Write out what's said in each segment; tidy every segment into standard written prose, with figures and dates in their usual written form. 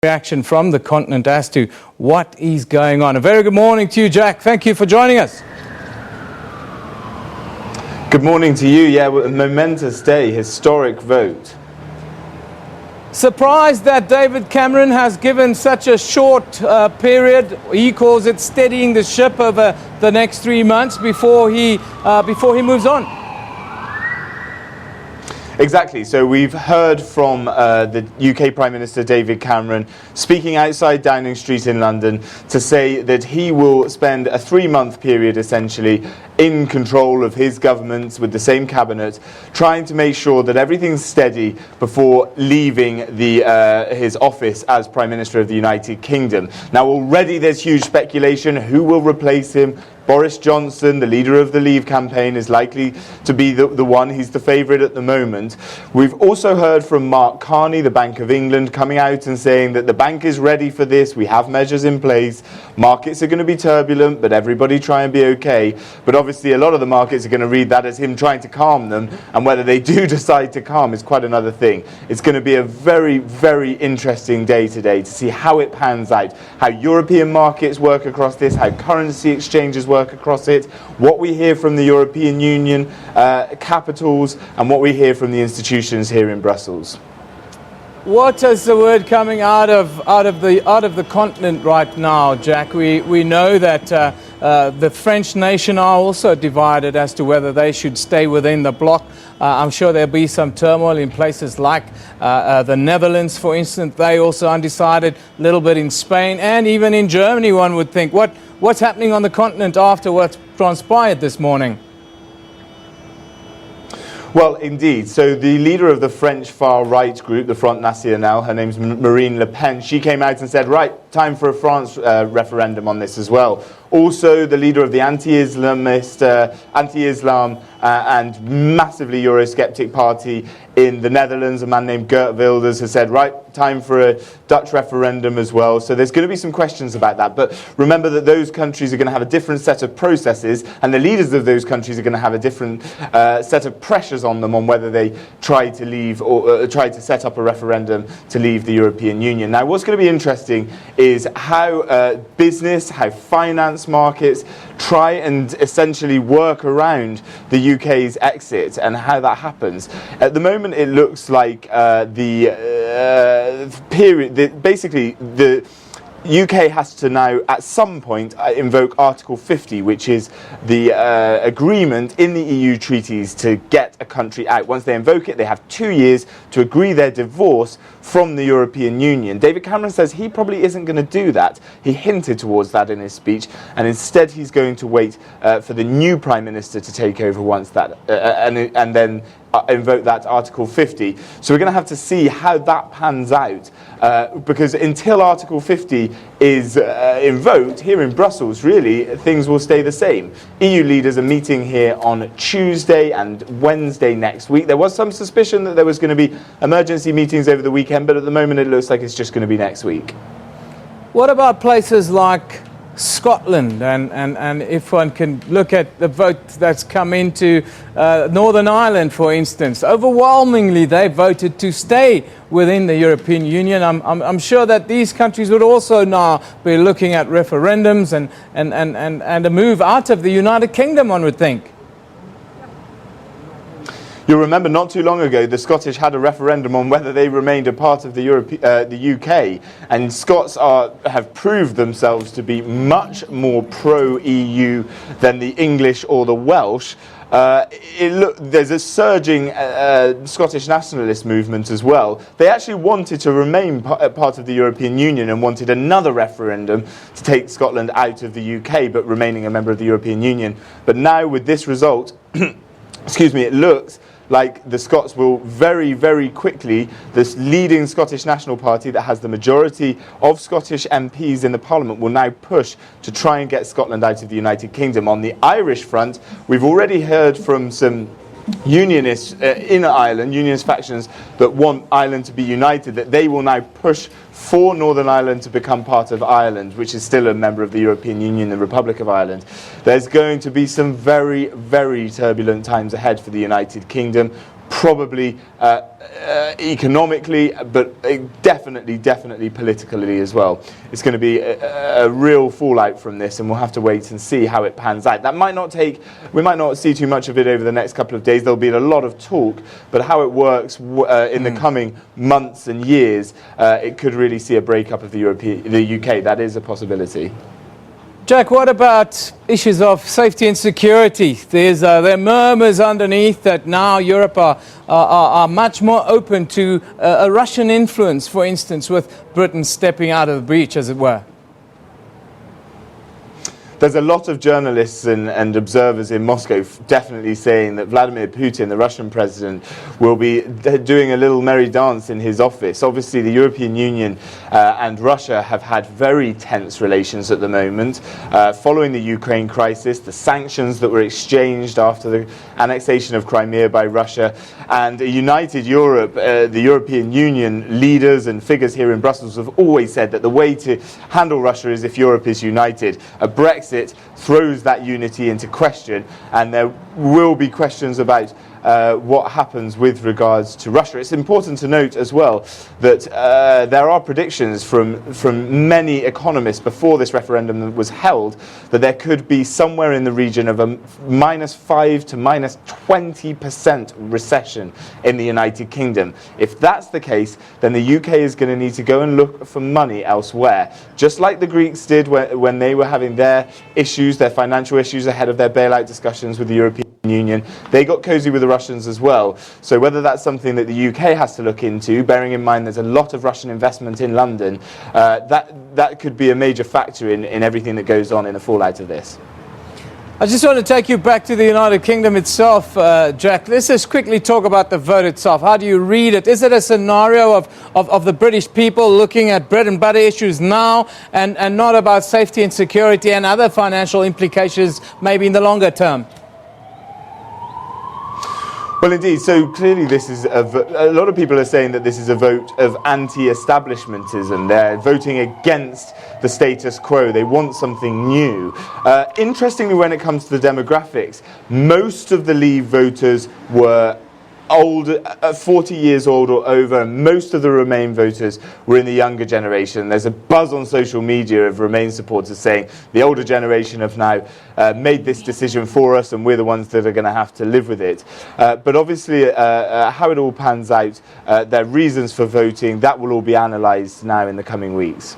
Reaction from the continent as to what is going on. A very good morning to you, Jack. Thank you for joining us. Good morning to you. Yeah, a momentous day, historic vote. Surprised that David Cameron has given such a short period. He calls it steadying the ship over the next 3 months before he moves on. Exactly. So we've heard from the UK Prime Minister David Cameron speaking outside Downing Street in London to say that he will spend a 3-month period essentially in control of his government with the same cabinet, trying to make sure that everything's steady before leaving his office as Prime Minister of the United Kingdom. Now already there's huge speculation who will replace him. Boris Johnson, the leader of the Leave campaign, is likely to be the one. He's the favourite at the moment. We've also heard from Mark Carney, the Bank of England, coming out and saying that the bank is ready for this. We have measures in place. Markets are going to be turbulent, but everybody try and be okay. But obviously a lot of the markets are going to read that as him trying to calm them, and whether they do decide to calm is quite another thing. It's going to be a very, very interesting day today to see how it pans out, how European markets work across this, how currency exchanges work across it, what we hear from the European Union capitals, and what we hear from the institutions here in Brussels. What is the word coming out of the continent right now, Jack? We know that the French nation are also divided as to whether they should stay within the bloc. I'm sure there'll be some turmoil in places like the Netherlands, for instance. They also undecided, a little bit in Spain and even in Germany, one would think. What's happening on the continent after what's transpired this morning? Well, indeed. So the leader of the French far-right group, the Front National, her name's Marine Le Pen, she came out and said, right, time for a France referendum on this as well. Also, the leader of the anti-Islam and massively Eurosceptic party in the Netherlands, a man named Geert Wilders, has said, right, time for a Dutch referendum as well. So there's going to be some questions about that. But remember that those countries are going to have a different set of processes, and the leaders of those countries are going to have a different set of pressures on them on whether they try to leave or try to set up a referendum to leave the European Union. Now, what's going to be interesting is how business, how finance markets try and essentially work around the UK's exit and how that happens. At the moment, it looks like basically the UK has to now, at some point, invoke Article 50, which is the agreement in the EU treaties to get a country out. Once they invoke it, they have 2 years to agree their divorce from the European Union. David Cameron says he probably isn't going to do that. He hinted towards that in his speech, and instead he's going to wait for the new Prime Minister to take over once that, and then invoke that Article 50. So we're going to have to see how that pans out, because until Article 50 is invoked here in Brussels, really, things will stay the same. EU leaders are meeting here on Tuesday and Wednesday next week. There was some suspicion that there was going to be emergency meetings over the weekend, but at the moment it looks like it's just going to be next week. What about places like Scotland, and if one can look at the vote that's come into Northern Ireland, for instance? Overwhelmingly they voted to stay within the European Union. I'm sure that these countries would also now be looking at referendums and a move out of the United Kingdom, one would think. You'll remember not too long ago the Scottish had a referendum on whether they remained a part of the UK, and Scots have proved themselves to be much more pro-EU than the English or the Welsh. There's a surging Scottish nationalist movement as well. They actually wanted to remain part of the European Union and wanted another referendum to take Scotland out of the UK but remaining a member of the European Union. But now with this result, excuse me, it looks like the Scots will very, very quickly, this leading Scottish National Party that has the majority of Scottish MPs in the Parliament, will now push to try and get Scotland out of the United Kingdom. On the Irish front, we've already heard from some unionists in Ireland, unionist factions that want Ireland to be united, that they will now push for Northern Ireland to become part of Ireland, which is still a member of the European Union, the Republic of Ireland. There's going to be some very, very turbulent times ahead for the United Kingdom. probably economically, but definitely politically as well. It's going to be a real fallout from this, and we'll have to wait and see how it pans out. That might not we might not see too much of it over the next couple of days. There'll be a lot of talk, but how it works in the coming months and years, it could really see a breakup of the UK. That is a possibility. Jack, what about issues of safety and security? There are murmurs underneath that now Europe are much more open to a Russian influence, for instance, with Britain stepping out of the breach, as it were. There's a lot of journalists and observers in Moscow definitely saying that Vladimir Putin, the Russian president, will be doing a little merry dance in his office. Obviously, the European Union and Russia have had very tense relations at the moment. Following the Ukraine crisis, the sanctions that were exchanged after the annexation of Crimea by Russia, and a united Europe, the European Union leaders and figures here in Brussels have always said that the way to handle Russia is if Europe is united. A Brexit throws that unity into question, and there will be questions about what happens with regards to Russia. It's important to note as well that there are predictions from many economists before this referendum was held that there could be somewhere in the region of a -5 to -20% recession in the United Kingdom. If that's the case, then the UK is going to need to go and look for money elsewhere, just like the Greeks did when they were having their issues, their financial issues ahead of their bailout discussions with the European Union. They got cozy with the Russians as well. So whether that's something that the UK has to look into, bearing in mind there's a lot of Russian investment in London, that could be a major factor in everything that goes on in the fallout of this. I just want to take you back to the United Kingdom itself, Jack. Let's just quickly talk about the vote itself. How do you read it? Is it a scenario of the British people looking at bread and butter issues now and not about safety and security and other financial implications maybe in the longer term? Well, indeed. So clearly this is a lot of people are saying that this is a vote of anti-establishmentism. They're voting against the status quo. They want something new. Interestingly, when it comes to the demographics, most of the Leave voters were old, 40 years old or over. Most of the Remain voters were in the younger generation. There's a buzz on social media of Remain supporters saying the older generation have now made this decision for us and we're the ones that are going to have to live with it. But obviously how it all pans out, their reasons for voting, that will all be analysed now in the coming weeks.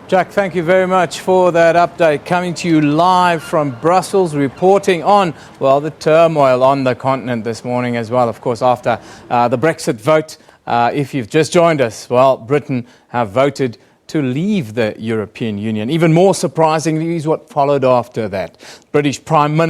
Jack, thank you very much for that update. Coming to you live from Brussels, reporting on, well, the turmoil on the continent this morning as well, of course, after the Brexit vote. If you've just joined us, well, Britain have voted to leave the European Union. Even more surprisingly is what followed after that. British Prime Minister